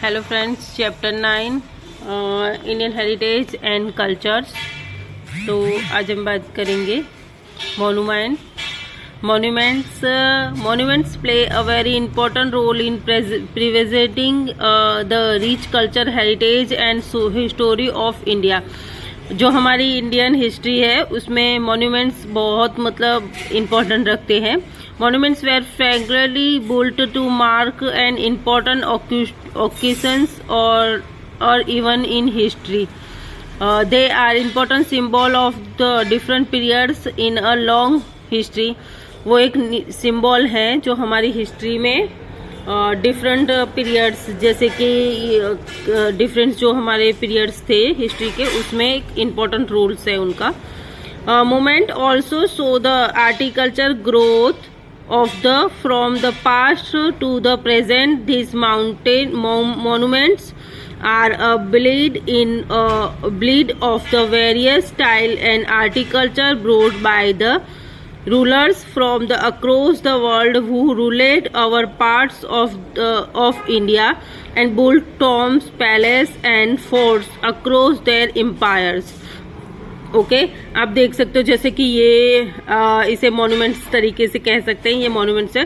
Hello friends, chapter 9 Indian heritage and cultures. तो आज हम बात करेंगे Monuments play a very important role in preserving the rich culture, heritage and history of India। जो हमारी Indian history है उसमें मॉन्यूमेंट्स बहुत इम्पोर्टेंट रखते हैं। Monuments were frequently built to mark an important occasions or even in history. They are important symbol of the different periods in a long history। वो एक symbol है जो हमारी हिस्ट्री में डिफरेंट पीरियड्स, जैसे कि डिफरेंट जो हमारे पीरियड्स थे हिस्ट्री के, उसमें एक इम्पोर्टेंट रोल्स है उनका। Moment also show the architecture growth of the from the past to the present. These monuments are a bleed of the various style and architecture brought by the rulers from the across the world who ruled our parts of India and built tombs, palaces and forts across their empires। Okay आप देख सकते हो जैसे कि ये इसे monuments तरीके से कह सकते हैं। ये मॉन्यूमेंट्स है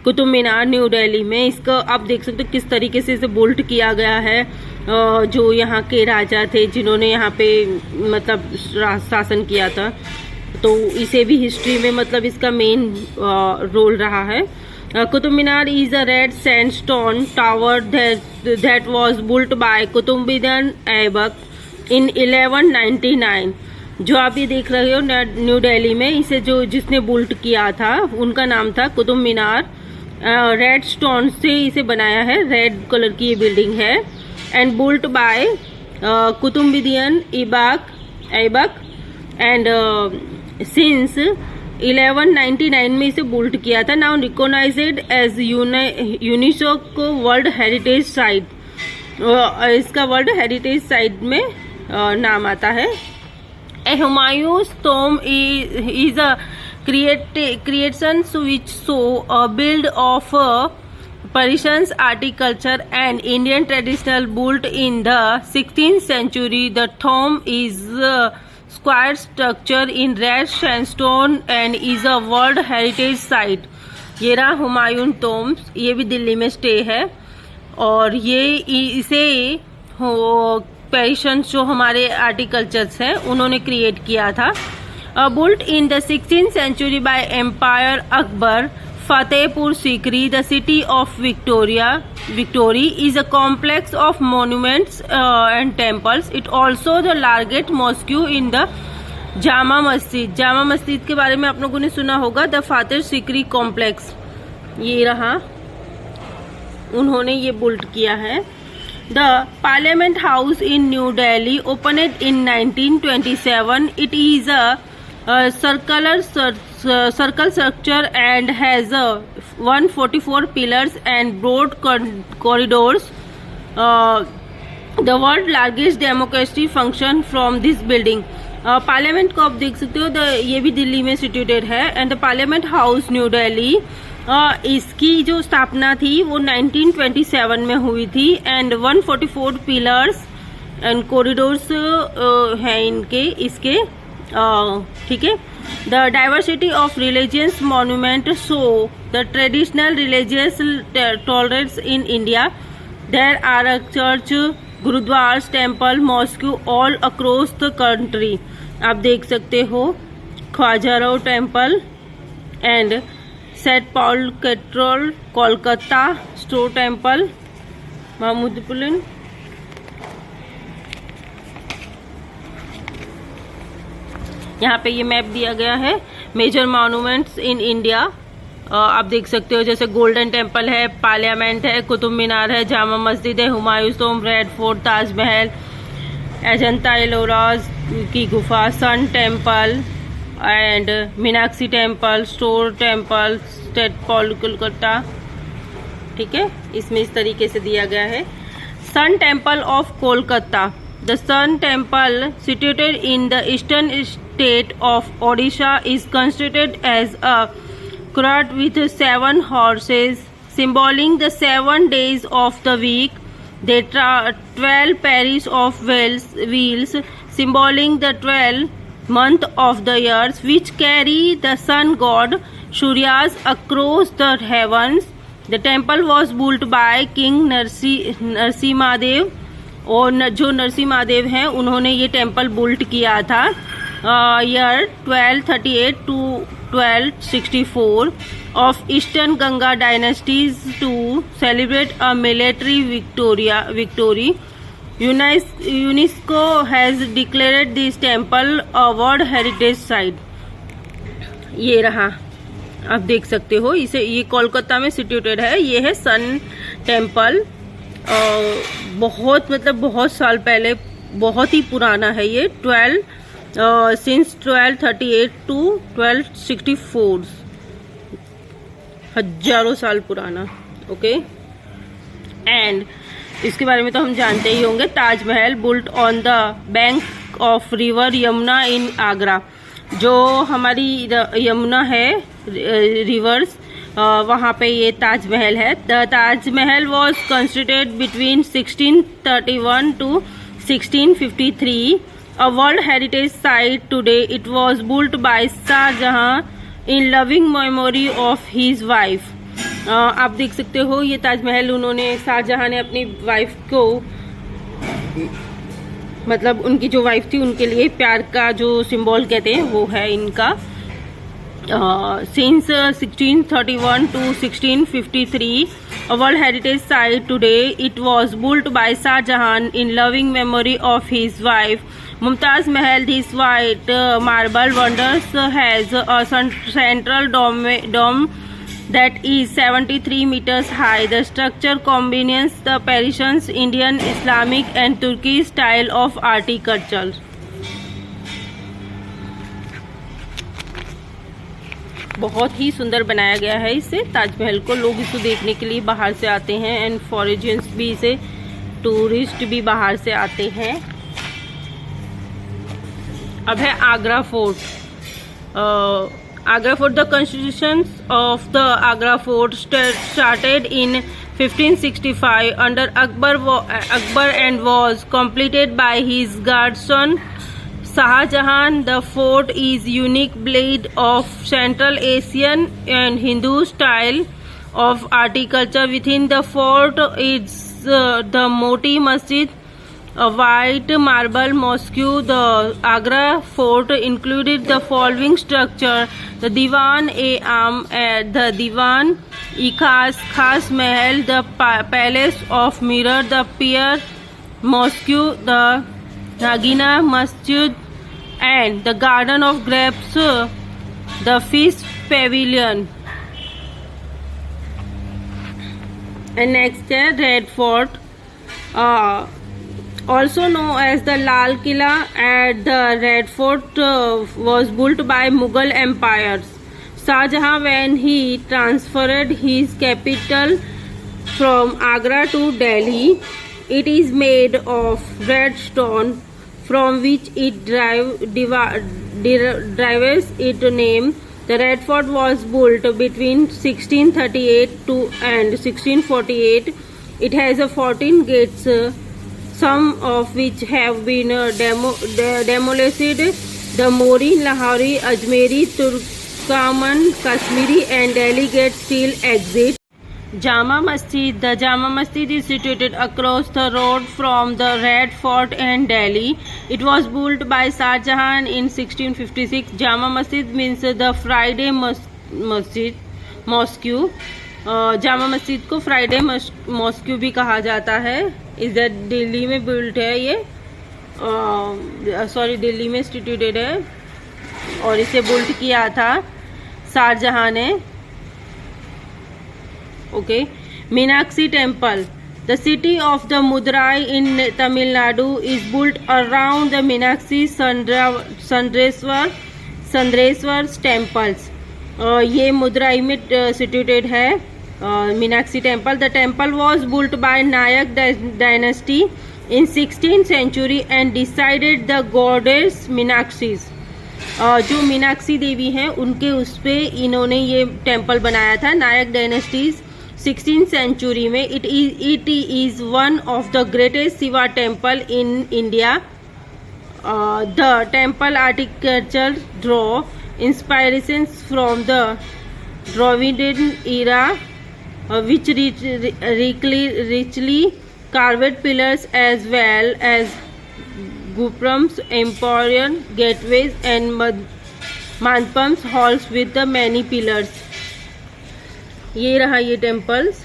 कुतुब मीनार न्यू दिल्ली में। इसका आप देख सकते हो किस तरीके से इसे बिल्ड किया गया है। जो यहाँ के राजा थे जिन्होंने यहाँ पे शासन किया था, तो इसे भी हिस्ट्री में इसका मेन रोल रहा है। Qutub Minar is a red sandstone tower that was built by Qutubuddin Aibak in 1199। जो आप ये देख रहे हो न्यू दिल्ली में, इसे जिसने बिल्ट किया था उनका नाम था कुतुब मीनार। रेड स्टोन से इसे बनाया है, रेड कलर की ये बिल्डिंग है। And built by Qutubuddin Aibak and since 1199 में इसे बिल्ट किया था। Now recognised as UNESCO world heritage site. इसका वर्ल्ड हेरिटेज साइट में नाम आता है। A Humayun's tomb is a creation which show a build of Persian architecture and Indian traditional built in the 16th century. The tomb is a square structure in red sandstone and is a World Heritage Site। ये रहा Humayun tomb, ये भी दिल्ली में stay है और ये इसे पेरिशियन जो हमारे आर्टिकल्चर्स हैं उन्होंने क्रिएट किया था। Built in the 16th century by empire Akbar. Fatehpur Sikri the city of victory is a complex of monuments and temples. It also the largest mosque in the Jama Masjid. Jama मस्जिद के बारे में आप लोगों ने सुना होगा, द फतेह सीकरी कॉम्प्लेक्स। ये रहा, उन्होंने ये बुल्ट किया है। The Parliament House in New Delhi opened in 1927. It is a circle structure and has 144 pillars and broad corridors. The world's largest democracy function from this building. Parliament को आप देख सकते हो, ये भी दिल्ली में सिचुएटेड है। And the parliament house new Delhi, इसकी जो स्थापना थी वो 1927 में हुई थी। एंड 144 पिलर्स एंड कॉरिडोर्स हैं इसके ठीक है। The diversity of religious monument show the traditional religious tolerance in India. There are a church, gurudwaras, temple, mosque all across the country. आप देख सकते हो Khwaja temple and Saint Paul cathedral, Kolkata Shore Temple, महमूदपुलिन। यहाँ पे ये मैप दिया गया है मेजर मॉन्यूमेंट्स इन इंडिया। आप देख सकते हो जैसे गोल्डन टेम्पल है, पार्लियामेंट है, कुतुब मीनार है, जामा मस्जिद है, Humayun tomb, Red Fort, Taj Mahal, Ajanta Elloras की गुफा, Sun Temple and Meenakshi temple, Shore Temple, Saint Paul Kolkata. ठीक है, इसमें इस तरीके से दिया गया है। Sun Temple of Kolkata. The Sun Temple situated in the eastern state of Odisha is constructed as a cart with 7 horses, symboling the 7 days of the week. The 12 pairs of wheels symboling the 12 month of the years, which carry the sun god Suryas across the heavens. The temple was built by King Narasimhadeva, और जो नरसिम्हादेव हैं उन्होंने ये temple built किया था year 1238 to 1264 of Eastern Ganga dynasties to celebrate a military victory. UNESCO has declared this temple a World Heritage Site. ये रहा, आप देख सकते हो इसे, ये कोलकाता में सिचुएटेड है। ये है सन टेम्पल, बहुत मतलब बहुत साल पहले, बहुत ही पुराना है ये। सिंस 1238 to 1264, हजारों साल पुराना। ओके, एंड इसके बारे में तो हम जानते ही होंगे। Taj Mahal built on the bank of river Yamuna in Agra. जो हमारी यमुना है रिवर्स, वहाँ पे ये ताजमहल है। The Taj Mahal was constructed between 1631 to 1653, a World Heritage Site today. It was built by Shahjahan in loving memory of his wife. आप देख सकते हो ये ताजमहल उन्होंने, शाहजहां ने अपनी वाइफ को, मतलब उनकी जो वाइफ थी उनके लिए प्यार का जो सिंबल कहते हैं वो है इनका। Since 1631 to 1653, a World Heritage Site today, it was built by Shah Jahan in loving memory of his wife Mumtaz Mahal. This white marble wonders has a central dome that is 73 meters high. The structure combines the Persian, Indian, Islamic and Turkish style of architecture. बहुत ही सुंदर बनाया गया है इसे, ताजमहल को। लोग इसको देखने के लिए बाहर से आते हैं, एंड फॉरेनर्स भी, इसे टूरिस्ट भी बाहर से आते हैं। अब है Agra fort. Agra fort, the construction of the Agra fort started in 1565 under Akbar and was completed by his godson Shahjahan. The fort is unique blend of Central Asian and Hindu style of architecture. Within the fort is the Moti Masjid, a white marble mosque. The Agra fort included the following structure: the Diwan-e-Am, the Diwan-e Khas Mahal, the Palace of Mirror, the Pier Mosque, the Nagina Masjid, and the Garden of Grapes, the Fish Pavilion. And next है Red Fort, also known as the Lal Killa. At the Red Fort was built by Mughal empires. Shah Jahan, when he transferred his capital from Agra to Delhi, it is made of red stone, from which it derives its name. The Red Fort was built between 1638 and 1648. It has 14 gates, some of which have been demolished. The Mori, Lahori, Ajmeri, Turkaman, Kashmiri and Delhi gates still exist. Jama Masjid. The Jama Masjid is situated across the road from the Red Fort and Delhi. It was built by Shah Jahan in 1656. Jama Masjid means the Friday Mosque. Jama Masjid को Friday mosque भी कहा जाता है। इधर दिल्ली में built है ये, दिल्ली में इंस्टीट्यूटेड है, और इसे बिल्ट किया था शाहजहां ने। Okay, Meenakshi temple. The city of the Madurai in Tamil Nadu is built around the Meenakshi Sandreswar temples. ये मदुराई में सिचुएटेड है Meenakshi temple. The temple was built by Nayak dynasty in 16th century and decided the goddess Meenakshi. जो मीनाक्षी देवी हैं उनके उस पे इन्होंने ये टेम्पल बनाया था। नायक डायनेस्टीज 16th century में. It is one of the greatest Shiva temple in India. The temple architecture draw inspirations from the Dravidian era, which richly carved pillars as well as gopurams, emporium, gateways and mandapams halls with the many pillars. ये रहा ये temples.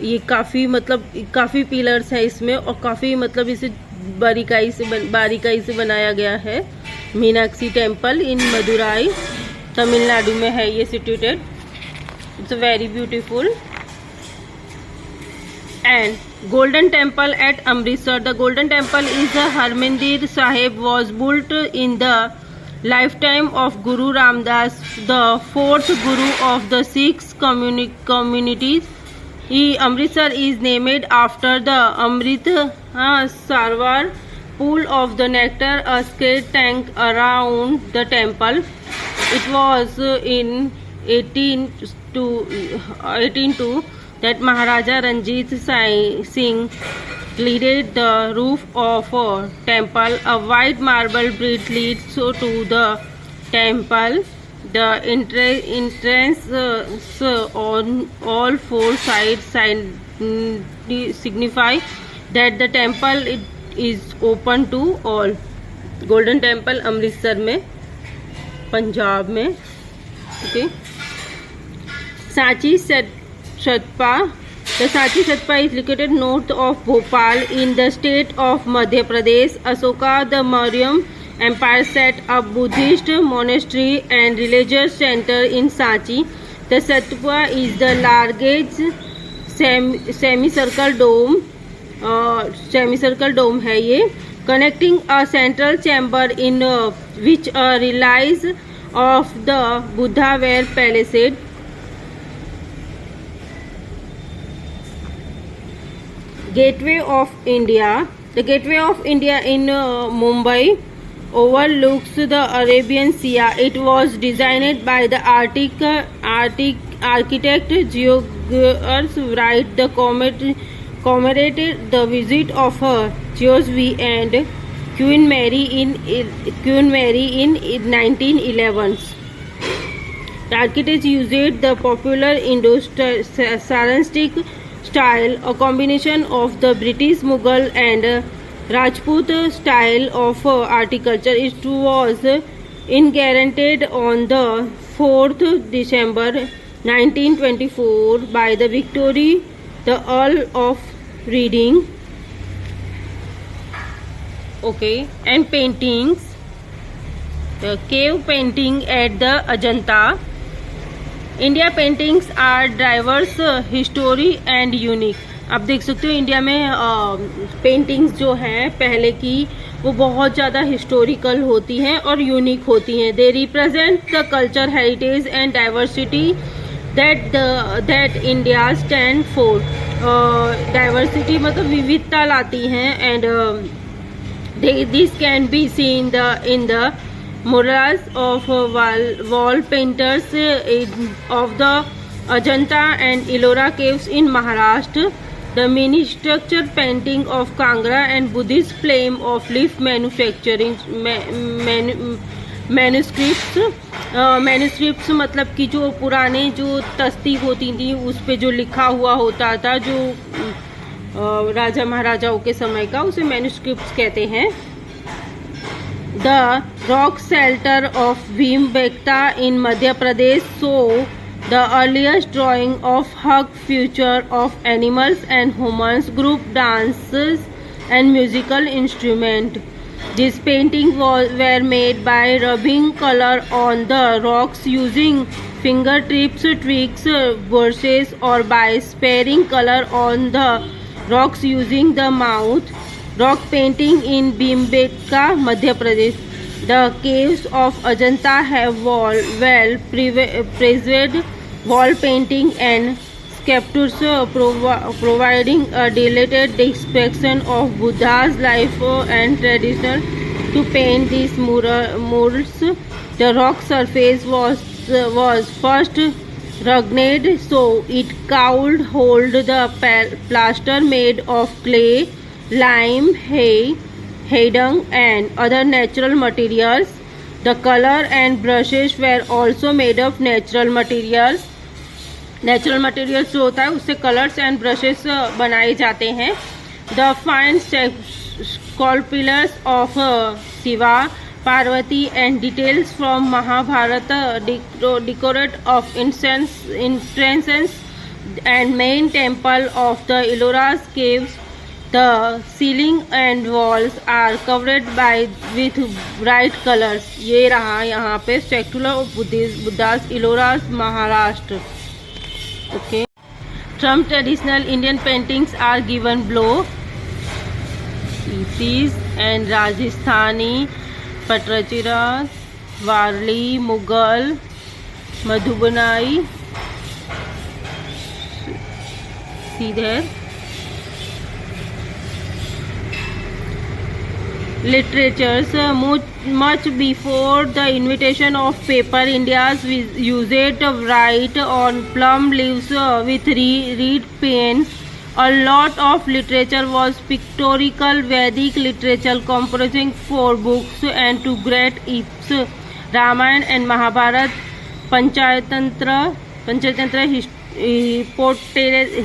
ये काफ़ी काफ़ी pillars है इसमें और काफ़ी इसे बारीकाई से बनाया गया है. मीनाक्षी टेम्पल इन मदुराई तमिलनाडु में है ये situated. It's very beautiful. And Golden Temple at Amritsar. The Golden Temple is Harmandir Sahib was built in the lifetime of Guru Ramdas, the fourth Guru of the Sikh communities. Amritsar is named after the Amrit Sarovar pool of the nectar, a sacred tank around the temple. It was in 1802 that Maharaja Ranjit Singh leaded the roof of a temple. A white marble bridge leads to the temple. The entrance on all four sides signify that the temple is open to all. Golden Temple Amritsar में पंजाब में. Okay. Sanchi stupa. The Sanchi Satpa is located north of Bhopal in the state of Madhya Pradesh. Asoka the Maurya Empire set up Buddhist monastery and religious center in Sanchi. The Satpa is the largest semicircle dome है ये, connecting a central chamber in which a relics of the Buddha were placed. Gateway of India. The Gateway of India in Mumbai overlooks the Arabian Sea. It was designed by the architect George Wright. The commemorated the visit of George V and Queen Mary in 1911. The architects used the popular Indo-Saracenic style, a combination of the British, Mughal and Rajput style of architecture. It was inaugurated on the 4th December 1924 by the Victory, the Earl of Reading. Okay, and paintings. The cave painting at the Ajanta. India paintings are diverse history and unique. आप देख सकते हो India में paintings जो हैं पहले की वो बहुत ज़्यादा हिस्टोरिकल होती हैं और यूनिक होती हैं. They represent the culture heritage and diversity that India stand for. Diversity विविधता लाती हैं. And this can be seen in the murals of wall painters of the Ajanta and Ellora caves in Maharashtra. The mini structure painting of Kangra and Buddhist flame of leaf manufacturing manuscripts मतलब कि जो पुराने जो तस्ती होती थी उस पे जो लिखा हुआ होता था जो राजा महाराजाओं के समय का, उसे मैन्युस्क्रिप्ट्स कहते हैं. The rock shelter of Bhimbekta in Madhya Pradesh show the earliest drawing of hug future of animals and humans, group dances and musical instrument. These paintings were made by rubbing color on the rocks using fingertips, tricks, brushes, or by sparing color on the rocks using the mouth. Rock painting in Bhimbeka, Madhya Pradesh. The caves of Ajanta have well-preserved wall painting and sculptures providing a detailed description of Buddha's life and tradition. To paint these murals, the rock surface was first rugged, so it could hold the plaster made of clay, lime, hay dung, and other natural materials. The color and brushes were also made of natural materials. Natural materials जो होता है उससे colours and brushes बनाए जाते हैं. The fine sculptures of Shiva, Parvati and details from Mahabharata decorate of entrances and main temple of the Ellora's caves. The ceiling and walls are covered with bright colors. ये रहा यहाँ पे statue of Buddhas Elloras Maharashtra. Okay. Some traditional Indian paintings are given below. These and Rajasthani, Patrachiras, Warli, Mughal, Madhubanai. See there. Literatures. Much before the invention of paper, Indians used to write on plum leaves with reed pens. A lot of literature was pictorial. Vedic literature comprising 4 books and 2 great epics, Ramayana and Mahabharata. Panchatantra,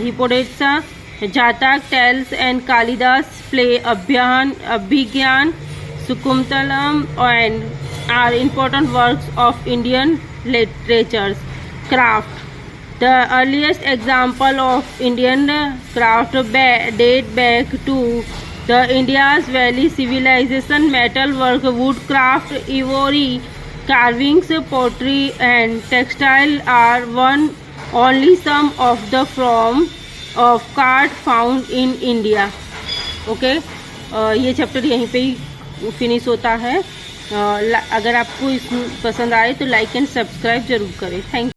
Hippolyta, Jatak tales and Kalidas play Abhigyan, Sukumtalam and are important works of Indian literature. Craft. The earliest example of Indian craft date back to the Indus Valley civilization. Metal work, woodcraft, ivory carvings, pottery and textile are only some of the form of art found in India. Okay ये chapter यहीं पे ही finish होता है. अगर आपको इस पसंद आए तो लाइक एंड सब्सक्राइब जरूर करें. Thank you.